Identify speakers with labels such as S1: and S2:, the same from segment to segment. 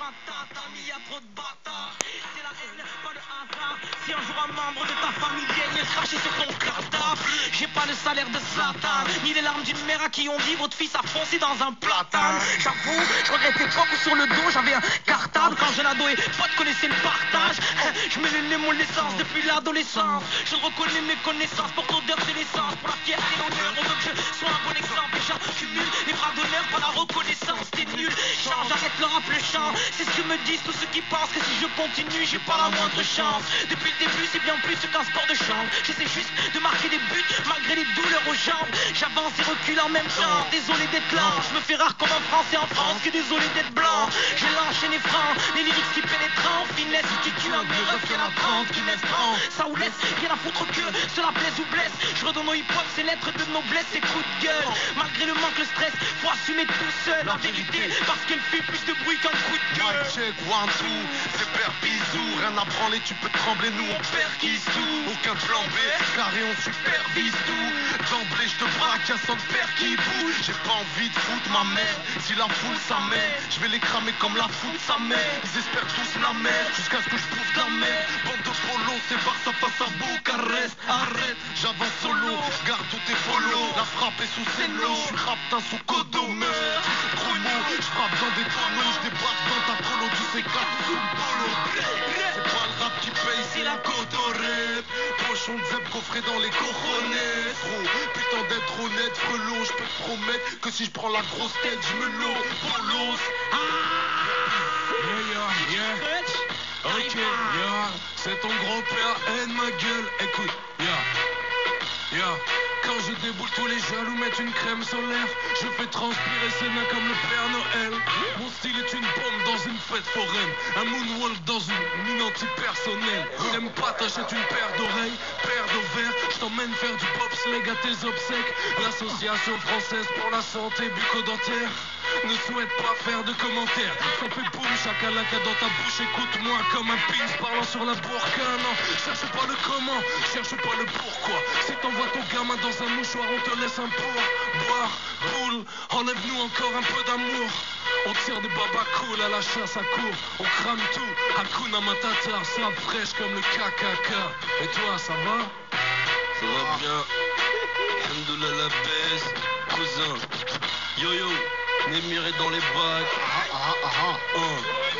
S1: ma tatami, y'a trop de bâtards. C'est la haine, pas le hasard. Si un jour un membre de ta famille vient cracher sur ton cadavre, j'ai pas le salaire de Zlatan, ni les larmes d'une mère à qui on dit votre fils a foncé dans un platane. J'avoue, je regrette l'époque où sur le dos j'avais un cartable. Quand jeune ado et pote connaissait le partage. Je mêlais mon essence depuis l'adolescence. Je reconnais mes connaissances pour l'odeur de l'essence. Pour la fierté et l'honneur, on veut que je sois un bon exemple. Et j'accumule les bras d'honneur, pas la reconnaissance. T'es nul, change, arrête le rap, le chant. C'est ce que me disent tous ceux qui pensent que si je continue, j'ai pas la moindre chance. Depuis le début, c'est bien plus qu'un sport de chambre. J'essaie juste de marquer des buts malgré les douleurs aux jambes. J'avance et recule en même temps. Désolé d'être lent, je me fais rare comme un Français en France. Que désolé d'être blanc. J'ai l'enchaîné franc, les lyrics si pénétrants. Finesse, tu tues un des refs, la 30 qui naissent prend. Ça ou laisse, rien à foutre que cela plaise ou blesse. Je redonne au hip-hop ses lettres de noblesse et coups de gueule. Malgré le manque, le stress, faut assumer tout seul la vérité, parce qu'elle fait plus de bruit qu'un coup de gueule.
S2: Check, one, two, c'est père bisou. Rien à branler, tu peux trembler, nous on perquise tout. Aucun plan B, carré, on supervise tout. D'emblée, je te braque, y'a 100 pères qui bougent. J'ai pas envie de foutre ma mère. Si la foule s'amène, je vais les cramer comme la foule sa mère. Ils espèrent tous la merde, jusqu'à ce que je bouffe de la merde. Bande de polos, c'est Barça face à Bucarest. Arrête, j'avance solo, garde tous tes polos. La frappe est sous ses lots, je suis raptin sous codomeur. Gros mot, je frappe dans des tonneaux, je débarque dans ta colo, tu sais qu'à sous le polo. C'est pas le rap qui paye, c'est la cotorep. Pochon de zeb coffré dans les cojones. Gros, putain d'être honnête, frelon, je peux te promettre que si je prends la grosse tête, je me l'eau, bolos. Ok, c'est ton gros-père, haine ma gueule, écoute, quand je déboule, tous les jaloux mettent une crème solaire. Je fais transpirer ses mains comme le Père Noël. Mon style est une bombe dans une fête foraine. Un moonwalk dans une mine antipersonnelle. T'aimes pas, t'achètes une paire d'oreilles, paire d'ovaires. Je t'emmène faire du bobsleigh à tes obsèques. L'association française pour la santé bucco-dentaire ne souhaite pas faire de commentaires. Ça fait boum, chakalaka dans ta bouche. Écoute-moi comme un pins parlant sur la burqa. Non, cherche pas le comment, cherche pas le pourquoi. Si t'envoies ton gamin dans un mouchoir, on te laisse un pour boire, boule, enlève-nous encore un peu d'amour. On tire des babas cool à la chasse à court. On crame tout, Hakuna Matata, ça fraîche comme le KKK. Et toi, ça va?
S3: Ça va bien. Alhamdoulilah la baisse, cousin. Yo yo, Némir est dans les bacs.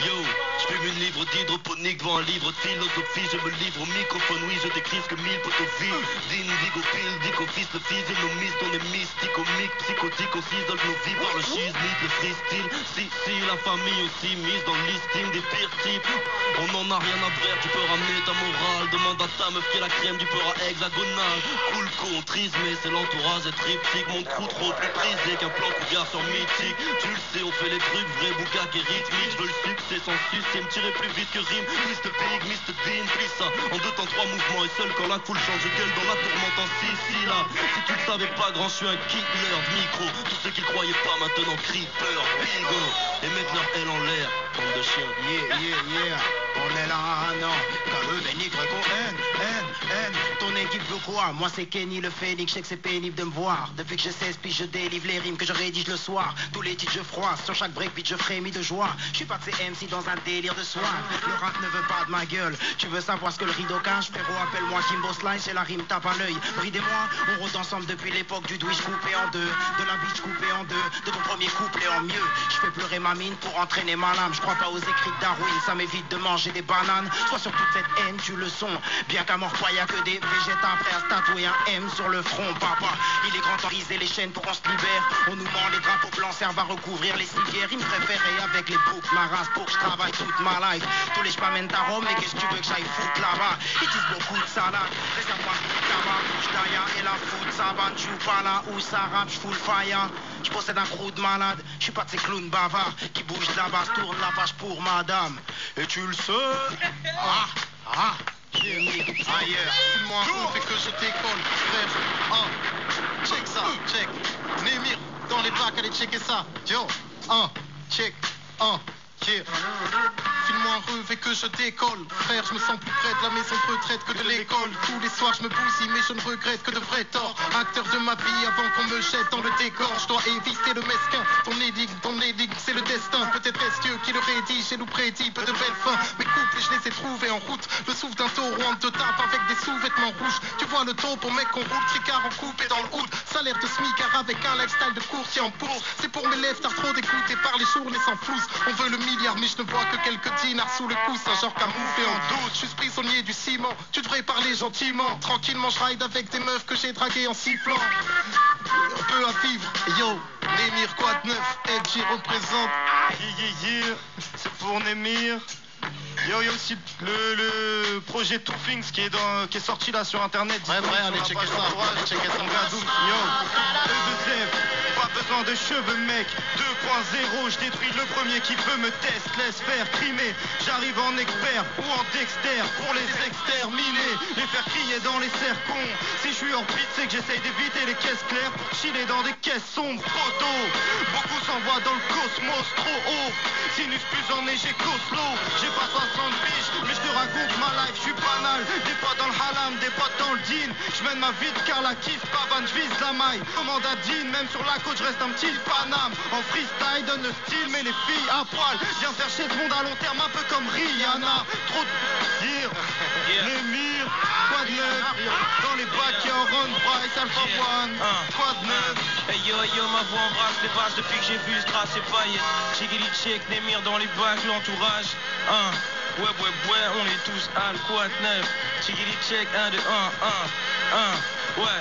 S3: Yo, je fume une livre d'hydroponique devant un livre de philosophie. Je me livre au microphone, oui, je décris ce que mille potos vivent. Din, digopile, dicofils, le physionomiste. On est mystique, comique, psychotique. On s'isole nos vies par le schismite, le freestyle. Si, la famille aussi mise dans le listing des pires types. On en a rien à faire, tu peux ramener ta morale. Demande à ta meuf qui est la crème du beurre à hexagonal. Cool con, trismé, c'est l'entourage et triptyque. Mon crew trop plus prisé qu'un plan cougar sur mythique. Tu le sais, on fait les trucs vrais, bougac et rythmique. Je veux le succès sans succès, me tirer plus vite que rime. Mr. Big, Mr. Dean, plie ça en 2 temps 3 mouvements. Et seul quand la foule change de gueule dans la tourmente en 6 là. Si tu le savais pas grand, je suis un killer de micro. Tous ceux qui le croyaient pas maintenant crient peur, bigo. Et mettent leur haine en l'air, bande de chiens.
S4: Yeah, on est là, non. K-E-N-Y-O-N, ton équipe veut quoi? Moi c'est Kenny le Phoenix, je sais que c'est pénible de me voir. Depuis que j'ai 16 piges, je délivre les rimes que je rédige le soir. Tous les titres je froisse, sur chaque breakbeat je frémis de joie. Je suis pas de ces MC dans un délire de soir. Le rap ne veut pas de ma gueule. Tu veux savoir ce que le rideau cache? Frérot, appelle-moi Kimbo Slice, et la rime tape à l'œil. Bridez-moi, on rôde ensemble depuis l'époque du Dwish coupé en deux. De la biche coupée en deux, de ton premier couplet en mieux. Je fais pleurer ma mine pour entraîner ma lame. Je crois pas aux écrits de Darwin, ça m'évite de manger des bananes. Sois sur toute cette haine, tu le son. Bien qu'à mort pas, y'a que des végétales prêts à se tatouer un M sur le front, papa. Il est grand temps briser les chaînes pour qu'on se libère. On nous ment, les drapeaux blancs servent à recouvrir les civières. Il me préférait avec les boucles, ma race pour que je travaille toute ma life. Tous les j'p'amène ta Rome, mais qu'est-ce que tu veux que j'aille foutre là-bas? Ils disent beaucoup de salade, réserve-moi tout tabac. J'daya et la foot, ça va, tu pas là où ça rappe, j'full fire. J'possède un crew de malade, j'suis pas de ces clowns bavards qui bougent de la base, tourne la page pour madame. Et tu le sais? Ailleurs.
S2: File-moi un coup, fais que je t'école, frère. Check ça, check. Némir, dans les bacs, allez checker ça. Yo, check, yeah. file-moi un revêt que je décolle. Frère, je me sens plus près de la maison de retraite que de l'école. Tous les soirs je me bousille mais je ne regrette que de vrais torts. Acteur de ma vie avant qu'on me jette dans le décor. Je dois éviter le mesquin, ton énigme c'est le destin. Peut-être est-ce Dieu qui le rédige et nous prédit peu de belles fins. Mes couples je les ai trouvés en route. Le souffle d'un taureau en te tape avec des sous-vêtements rouges. Tu vois le taureau pour mec qu'on roule, tricard en coupe et dans le hood. Salaire de smicard avec un lifestyle de courtier en bourse. C'est pour mes lèvres, t'as trop d'écouter par les journées sans flouze. On veut le milliard mais je ne vois que quelques dinars sous le cou. Un genre camouflé en doute. Je suis prisonnier du ciment. Tu devrais parler gentiment. Tranquillement je ride avec des meufs que j'ai draguées en sifflant. Un peu à vivre. Yo, Némir quoi de neuf? FJ représente.
S5: C'est pour Némir. Il y a aussi le projet Two Things qui est sorti là sur internet.
S2: Ouais, allez checker ça. Allez checker ça.
S5: Yo, E2F, pas besoin de cheveux mec. 2.0, je détruis le premier qui veut me test. Laisse faire crimer, j'arrive en expert ou en Dexter pour les exterminer. Les faire crier dans les cercons. Si je suis en pite, c'est que j'essaye d'éviter les caisses claires pour chiller dans des caisses sombres. Poteau, beaucoup s'envoient dans le cosmos trop haut. Sinus plus enneigé qu'Oslo. J'ai pas 60 piges, mais je te raconte ma life, je suis banal. Des potes dans le halam, des potes dans le jean. Je mène ma vie de Carla Kiff, pavane, je vise la maille. Commande à Dean, même sur la côte, je reste un petit Paname. En freestyle, donne le style, mais les filles à poil. Viens faire chez ce monde à long terme, un peu comme Rihanna. Trop de dire, les murs, quoi de neuf. Dans les bacs, qui en run, Bryce, Alpha One. Quoi de neuf.
S1: Hey yo, ma voix embrasse les bases depuis que j'ai vu ce trace et paillettes. Chiggity check, Némir dans les bacs, l'entourage. Ouais, on est tous al, quoi de neuf. Chiggity check, 1, 2, 1, 1, 1. Ouais.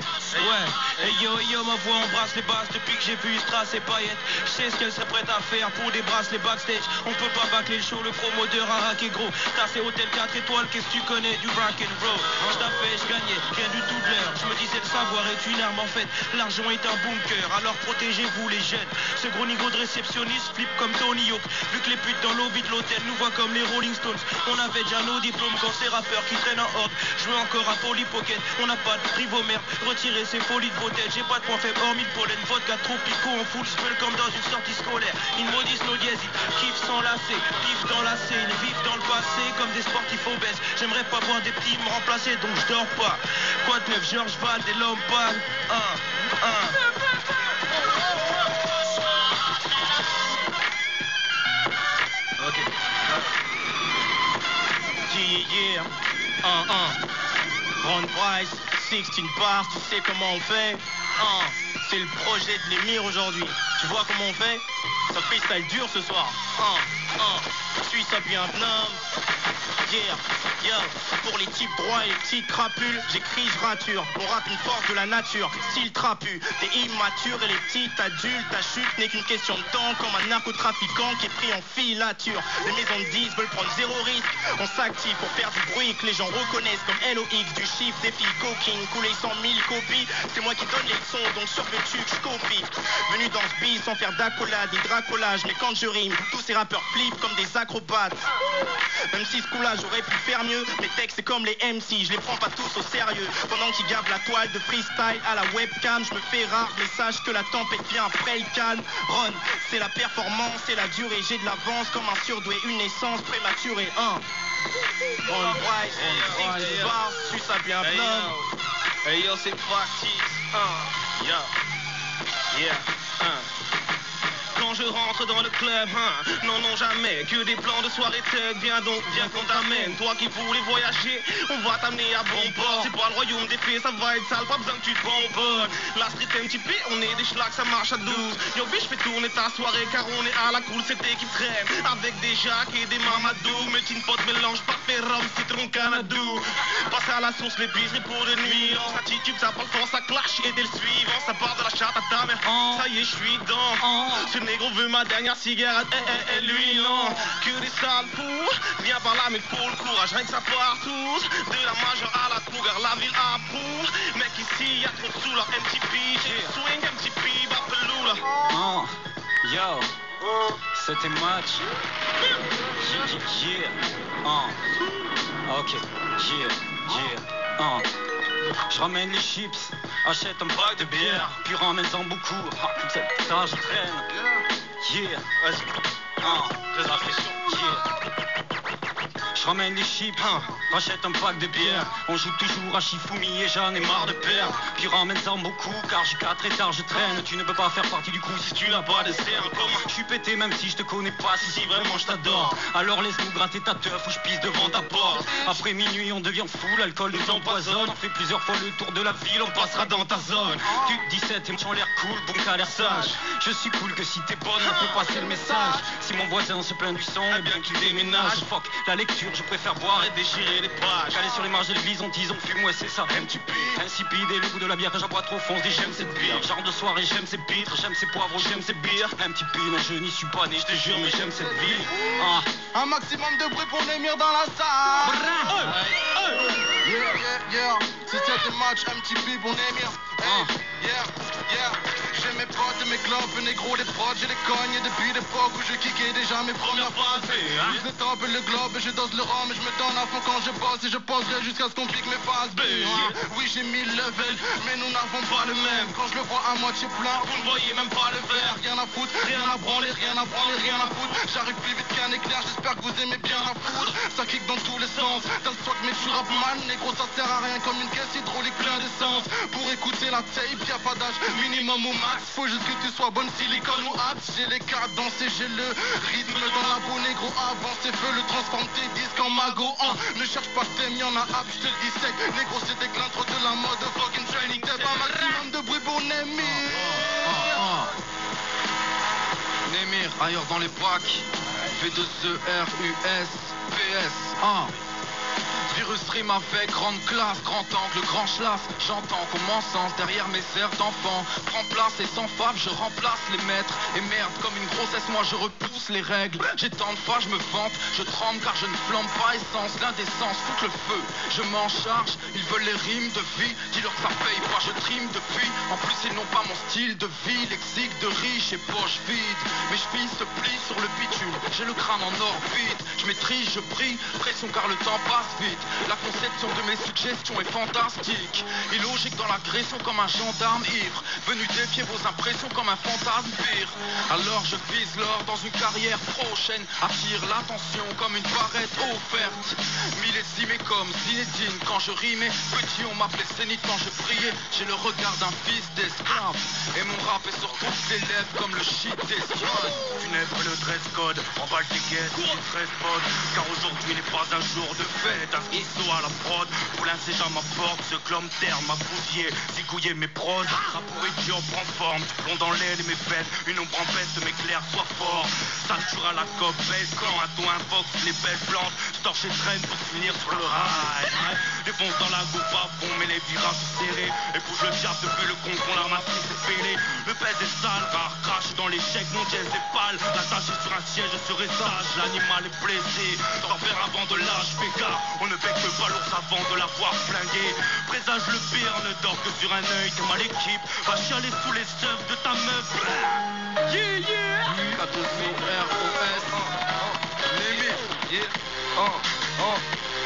S1: Hey yo, ma voix embrasse les bases depuis que j'ai vu Strass et paillettes. Je sais ce qu'elle serait prête à faire pour des brasses les backstage. On peut pas bâcler le show, le promoteur a raqué gros. T'as ces hôtels 4 étoiles, qu'est-ce que tu connais du rock and roll? J'taffais, j'gagnais, rien du tout de l'heure. Je me disais le savoir est une arme en fait. L'argent est un bunker, alors protégez-vous les jeunes. Ce gros niveau de réceptionniste flippe comme Tony Hawk. Vu que les putes dans l'eau vide l'hôtel nous voient comme les Rolling Stones. On avait déjà nos diplômes quand ces rappeurs qui traînent en horde jouaient encore à Polly Pocket. On n'a pas de privomère, retirez ces folies de vos têtes. J'ai pas de point faible hormis le pollen. Vodka tropicaux en full spell comme dans une sortie scolaire. Ils maudissent nos dièses, ils kiffent sans lasser. Pif dans la scène, ils vivent dans le passé comme des sportifs obèses. J'aimerais pas voir des petits me remplacer donc je dors pas. Quoi de neuf, Georges Val, des l'homme pâle. Ok.
S4: Yeah. Ron Price, 16 bars, tu sais comment on fait. C'est le projet de Némir aujourd'hui. Tu vois comment on fait? Ça freestyle dur ce soir. Suis ça bien homme. Yeah, pour les types droits et les petites crapules, j'écris, je rature. On rappe une force de la nature, style trapu. T'es immature et les petites adultes, ta chute n'est qu'une question de temps. Comme un narcotrafiquant qui est pris en filature. Les maisons de 10 veulent prendre zéro risque. On s'active pour faire du bruit que les gens reconnaissent comme LOX, du chiffre, des filles coquines, couler 100 000 copies. C'est moi qui donne les leçons, donc survêtu que je copie. Venu dans ce bis sans faire d'accolade ni dracolage, mais quand je rime, tous ces rappeurs flippent comme des acrobates. Même si ce coup-là j'aurais pu faire mieux, mes textes c'est comme les MC, je les prends pas tous au sérieux. Pendant qu'ils gavent la toile de freestyle à la webcam, je me fais rare, mais sache que la tempête vient après le calme. Run, c'est la performance, c'est la durée, j'ai de l'avance comme un surdoué, une naissance prématurée. Ron Bryce, bars, suis ça bien blanc.
S1: Hey yo, c'est parti. Yeah. Quand je rentre dans le club, non, jamais que des plans de soirée thug. Viens donc, viens qu'on t'amène. Toi qui voulais voyager, on va t'amener à bon port. C'est pas le royaume des fées, ça va être sale, pas besoin que tu te bonbonnes. La street MTP, on est des schlags, ça marche à 12. Yo bitch, fais tourner ta soirée car on est à la cool, cette équipe traîne. Avec des Jacques et des Mamadou. Mais tu ne potes mélange parfait, rhum, citron, canadou. Passe à la source, les biseries pour de nuit. Attitude, ça parle fort, ça clash. Et dès le suivant, ça part de la chatte à ta mère. Ça y est, je suis dans. Ce négro veut ma dernière cigarette, lui non. Que des sales fous, viens par là mais faut le courage, rien que ça partout. De la majeure à la cougar, la ville approuve. Mec ici y'a trop de sous la MTP, j'ai swing MTP, Bapeloula.
S6: Yo, c'était match. Ok, je ramène les chips, achète un pack de bière, puis ramène-en beaucoup. Toute cette putain je traîne. Yeah, vas-y.
S3: Très rafraîchissant.
S6: Je ramène les chips, rachète un pack de bière. On joue toujours à Shifumi et j'en ai marre de perdre. Puis ramène-en beaucoup car j'ai 4 étages, je traîne. Tu ne peux pas faire partie du coup si tu n'as pas de cernes. Je suis pété même si je te connais pas, si vraiment je t'adore. Alors laisse-nous gratter ta teuf ou je pisse devant ta porte. Après minuit on devient fou, l'alcool nous empoisonne. On fait plusieurs fois le tour de la ville, on passera dans ta zone. Tu 17 et m'ont l'air cool, bon t'as l'air sage. Je suis cool que si t'es bonne, on fait passer le message. Si mon voisin se plaint du son, eh bien qu'il déménage. Fuck la lecture, je préfère boire et déchirer les pages. Calé sur les marges de l'église, on tease, on fume, ouais c'est ça. MTP, insipide et le goût de la bière que j'aboie trop fond, je dis j'aime cette bière. Genre de soirée, j'aime ces pitres, j'aime ces poivres, j'aime ces bières. MTP, non je n'y suis pas né, je te jure, mais j'aime cette vie.
S2: Un maximum de bruit pour Némir dans la salle. Yeah. Si c'était match MTP pour Némir. Yeah. J'ai mes potes et mes clopes, négro, les prods, j'ai les cognes. Et depuis l'époque où je kickais déjà mes premières phases. Je top le globe et je dose le rhum. Et je me donne à fond quand je bosse et je poserai jusqu'à ce qu'on pique mes phases B. Oui, j'ai 1000 levels, mais nous n'avons pas le même. Quand je le vois à moitié plein, vous ne voyez même pas le verre. Rien à foutre, rien à branler, rien à foutre. J'arrive plus vite qu'un éclair, j'espère que vous aimez bien la foudre. Ça kick dans tous les sens, t'as le swag mais tu rappes mal. Négro, ça sert à rien comme une caisse hydraulique plein d'essence. Pour écouter la tape, y'a pas d'âge minimum ou max. Faut juste que tu sois bonne silicone ou apte. J'ai les cartes dansées, j'ai le rythme dans la peau. Négro, avance et feu, le transforme tes disques en magot. Ne cherche pas que t'aimes, y'en a hâte, je te le dis sec. Négro, c'était que l'intro de la mode, fucking training. T'es pas maximum de bruit pour Némir.
S7: Némir, ailleurs dans les packs. V2ERUS PS. Virus rime avec grande classe, grand angle, grand schlass. J'entends qu'on m'encense derrière mes airs d'enfant. Prends place et sans fave, je remplace les maîtres. Et merde, comme une grossesse, moi je repousse les règles. J'ai tant de fois, je me vante, je tremble car je ne flambe pas essence. L'indécence, fout le feu, je m'en charge. Ils veulent les rimes de vie, dis-leur que ça paye pas, je trime depuis. En plus, ils n'ont pas mon style de vie, lexique de riche et poche vide. Mes chevilles se plient sur le bitume, j'ai le crâne en orbite. Je maîtrise, je prie, pression car le temps passe vite. La conception de mes suggestions est fantastique. Illogique dans l'agression comme un gendarme ivre, venu défier vos impressions comme un fantasme pire. Alors je vise l'or dans une carrière prochaine, attire l'attention comme une barrette offerte. Millésimé comme Zinedine quand je rimais, petit on m'appelait Zénith quand je priais. J'ai le regard d'un fils d'esclave et mon rap est sur toutes les lèvres comme le shit d'esclave.
S3: Funèbre le dress code, emballe tes guettes, il stress mode. Car aujourd'hui n'est pas un jour de fête. Un schizo à la prod, Poulain c'est à ma porte. Ce clone terre m'a bousillé, zigouillé mes prods. Rapport idiot prend forme, du plomb dans l'aile et mes fêtes. Une ombre en veste, m'éclaire, sois fort. Sature à la coque, belle quand un ton invoque les belles plantes. Torche et traîne pour finir sur le rail. Défonce dans la goutte à fond, mais les virages sont serrés. Épouse le diable depuis le con qu'on la matrice est fêlée. Le pèse est sale, rare, crache dans l'échec, mon dièse est pâle. L'attaché sur un siège, je serai sage, l'animal est blessé. T'en faire avant de l'âge, fais gare. On ne bec pas l'ours avant de l'avoir flingué. Présage le pire, ne dort que sur un œil. Que mal équipe va chialer sous les œufs de ta meuf. Yeah.
S7: V2ERUS. Némir.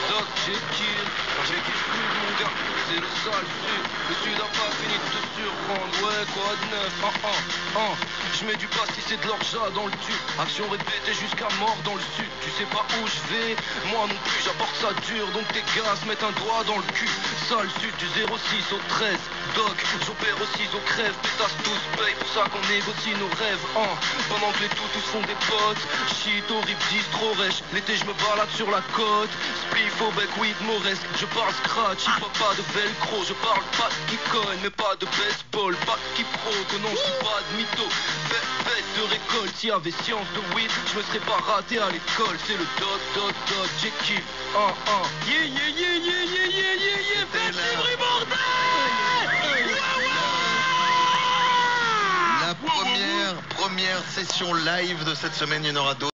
S7: Doc, j'ai kiffé mon gars, c'est le sale sud. Le sud a pas fini de te surprendre, ouais quoi de neuf, Je mets du pastis et de l'orgeat dans le tube. Action répétée jusqu'à mort dans le sud. Tu sais pas où je vais, moi non plus j'apporte ça dur. Donc tes gars se mettent un doigt dans le cul. Sale sud du 06 au 13. Doc, j'opère aussi aux crèves. Pétasse tous paye, pour ça qu'on négocie nos rêves. Pendant que les toutous font des potes. Shit horrible, distro rêche. L'été je me balade sur la côte. Spliff au bec, weed, mauresque. Je parle scratch, il faut pas de velcro. Je parle pas de qui cogne, mais pas de baseball. Pas de qui pro, que non, je suis pas de mytho. Fête de récolte, s'il y avait science de weed, je me serais pas raté à l'école. C'est le dot, j'ai kiff.
S1: Faites les bruits, bordel!
S8: La première session live de cette semaine, il y en aura d'autres.